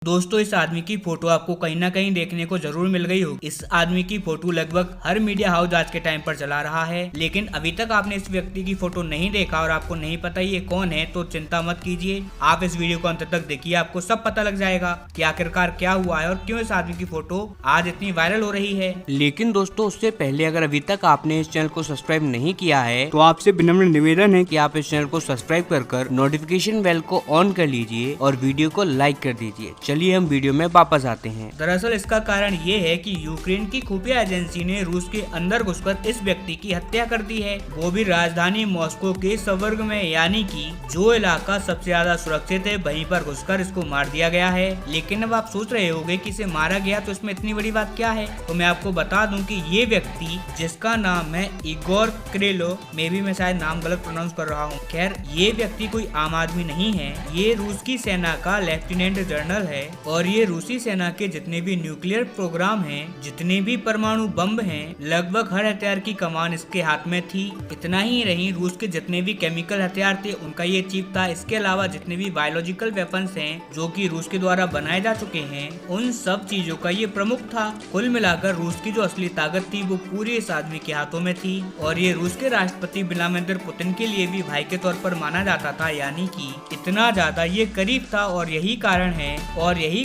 दोस्तों, इस आदमी की फोटो आपको कहीं ना कहीं देखने को जरूर मिल गई होगी। इस आदमी की फोटो लगभग हर मीडिया हाउस आज के टाइम पर चला रहा है, लेकिन अभी तक आपने इस व्यक्ति की फोटो नहीं देखा और आपको नहीं पता ये कौन है, तो चिंता मत कीजिए। आप इस वीडियो को अंत तक देखिए, आपको सब पता लग जाएगा कि आखिरकार क्या हुआ है और क्यों इस आदमी की फोटो आज इतनी वायरल हो रही है। लेकिन दोस्तों, उससे पहले अगर अभी तक आपने इस चैनल को सब्सक्राइब नहीं किया है तो आपसे विनम्र निवेदन है कि आप इस चैनल को सब्सक्राइब कर नोटिफिकेशन बेल को ऑन कर लीजिए और वीडियो को लाइक कर दीजिए। चलिए हम वीडियो में वापस आते हैं। दरअसल इसका कारण ये है कि यूक्रेन की खुफिया एजेंसी ने रूस के अंदर घुसकर इस व्यक्ति की हत्या कर दी है, वो भी राजधानी मॉस्को के स्वर्ग में, यानी कि जो इलाका सबसे ज्यादा सुरक्षित है वहीं पर घुसकर इसको मार दिया गया है। लेकिन अब आप सोच रहे होंगे कि इसे मारा गया तो इसमें इतनी बड़ी बात क्या है, तो मैं आपको बता दूं कि ये व्यक्ति, जिसका नाम है इगोर क्रेलो, मे भी मैं शायद नाम गलत प्रोनाउंस कर रहा हूँ, खैर ये व्यक्ति कोई आम आदमी नहीं है। ये रूस की सेना का लेफ्टिनेंट जनरल है और ये रूसी सेना के जितने भी न्यूक्लियर प्रोग्राम हैं, जितने भी परमाणु बम हैं, लगभग हर हथियार की कमान इसके हाथ में थी। इतना ही नहीं, रूस के जितने भी केमिकल हथियार थे उनका ये चीफ था। इसके अलावा जितने भी बायोलॉजिकल वेपन्स हैं जो कि रूस के द्वारा बनाए जा चुके हैं, उन सब चीजों का ये प्रमुख था। कुल मिलाकर रूस की जो असली ताकत थी वो पूरी इस आदमी के हाथों में थी और ये रूस के राष्ट्रपति व्लादिमीर पुतिन के लिए भी भाई के तौर पर माना जाता था, यानी कि इतना ज्यादा ये करीब था। और यही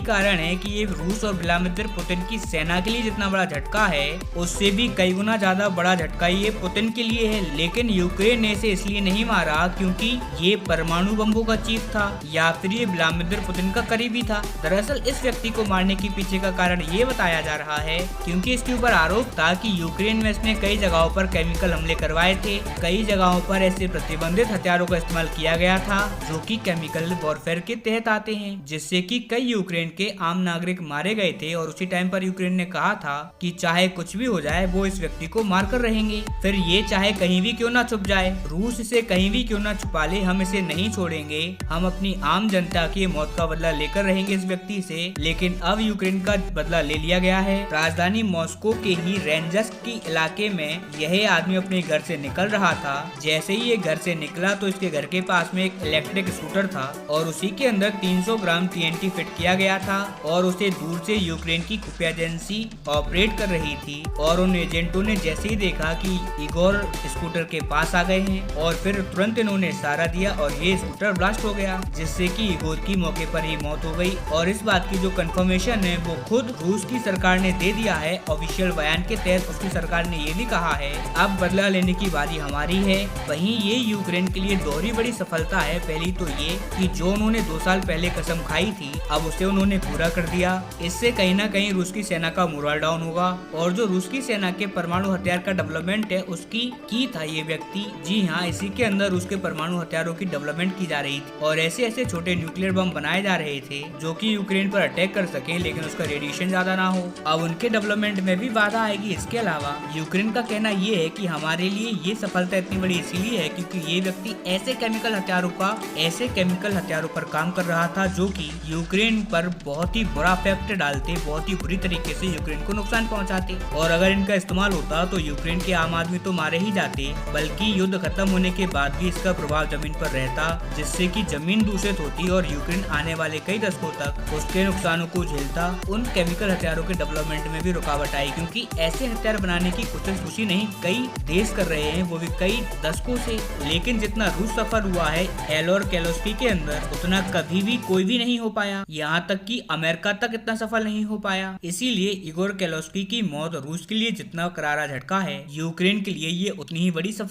कारण है कि ये रूस और व्लादिमीर पुतिन की सेना के लिए जितना बड़ा झटका है, उससे भी कई गुना ज्यादा बड़ा झटका ये पुतिन के लिए है। लेकिन यूक्रेन ने इसे इसलिए नहीं मारा क्योंकि ये परमाणु बम्बों का चीफ था या फिर ये व्लादिमीर पुतिन का करीबी था। दरअसल इस व्यक्ति को मारने के पीछे का कारण ये बताया जा रहा है क्योंकि इसके ऊपर आरोप था कि यूक्रेन में इसने कई जगहों पर केमिकल हमले करवाए थे, कई जगहों पर ऐसे प्रतिबंधित हथियारों का इस्तेमाल किया गया था जो कि केमिकल वॉरफेयर के तहत आते हैं, जिससे कि कई यूक्रेन के आम नागरिक मारे गए थे। और उसी टाइम पर यूक्रेन ने कहा था कि चाहे कुछ भी हो जाए वो इस व्यक्ति को मारकर रहेंगे, फिर ये चाहे कहीं भी क्यों ना छुप जाए, रूस इसे कहीं भी क्यों ना छुपा ले, हम इसे नहीं छोड़ेंगे, हम अपनी आम जनता की मौत का बदला लेकर रहेंगे इस व्यक्ति से। लेकिन अब यूक्रेन का बदला ले लिया गया है। राजधानी मॉस्को के ही रेंजस्क की इलाके में यह आदमी अपने घर से निकल रहा था। जैसे ही ये घर से निकला तो इसके घर के पास में एक इलेक्ट्रिक स्कूटर था और उसी के अंदर 300 ग्राम TNT फिट किया गया था और उसे दूर से यूक्रेन की खुफिया एजेंसी ऑपरेट कर रही थी। और उन एजेंटों ने जैसे ही देखा कि इगोर स्कूटर के पास आ गए हैं और फिर तुरंत इन्होंने इशारा दिया और ये स्कूटर ब्लास्ट हो गया, जिससे कि इगोर की मौके पर ही मौत हो गई। और इस बात की जो कंफर्मेशन है वो खुद रूस की सरकार ने दे दिया है। ऑफिशियल बयान के तहत उसकी सरकार ने ये भी कहा है अब बदला लेने की बारी हमारी है। वहीं ये यूक्रेन के लिए दोहरी बड़ी सफलता है। पहली तो ये कि जो उन्होंने 2 साल पहले कसम खाई थी अब उसे उन्होंने पूरा कर दिया। इससे कहीं ना कहीं रूस की सेना का मोरल डाउन होगा और जो रूस की सेना के परमाणु हथियार का डेवलपमेंट है उसकी की था ये व्यक्ति। जी हाँ, इसी के अंदर रूस के परमाणु हथियारों की डेवलपमेंट की जा रही थी और ऐसे ऐसे छोटे न्यूक्लियर बम बनाए जा रहे थे जो कि यूक्रेन पर अटैक कर सके लेकिन उसका रेडिएशन ज्यादा ना हो। अब उनके डेवलपमेंट में भी बाधा आएगी। इसके अलावा यूक्रेन का कहना ये है कि हमारे लिए ये सफलता इतनी बड़ी इसीलिए है क्योंकि ये व्यक्ति ऐसे केमिकल हथियारों पर काम कर रहा था जो कि यूक्रेन पर बहुत ही बुरा इफेक्ट डालते, बहुत ही बुरी तरीके से यूक्रेन को नुकसान पहुंचाते। और अगर इनका इस्तेमाल होता तो यूक्रेन के आम आदमी तो मारे ही जाते, बल्कि युद्ध खत्म होने के बाद भी इसका प्रभाव जमीन पर रहता, जिससे कि जमीन दूषित होती और यूक्रेन आने वाले कई दशकों तक उसके नुकसानों को झेलता। उन केमिकल हथियारों के डेवलपमेंट में भी रुकावट आई क्योंकि ऐसे हथियार बनाने की कोशिश खुशी नहीं कई देश कर रहे हैं, वो भी कई दशकों से। लेकिन जितना रूस सफल हुआ है एलोर केलोस्की के अंदर, उतना कभी भी कोई भी नहीं हो पाया। यहाँ तक कि अमेरिका तक इतना सफल नहीं हो पाया। इसीलिए इगोर केलोस्की की मौत रूस के लिए जितना करारा झटका है, यूक्रेन के लिए ये उतनी ही बड़ी सफलता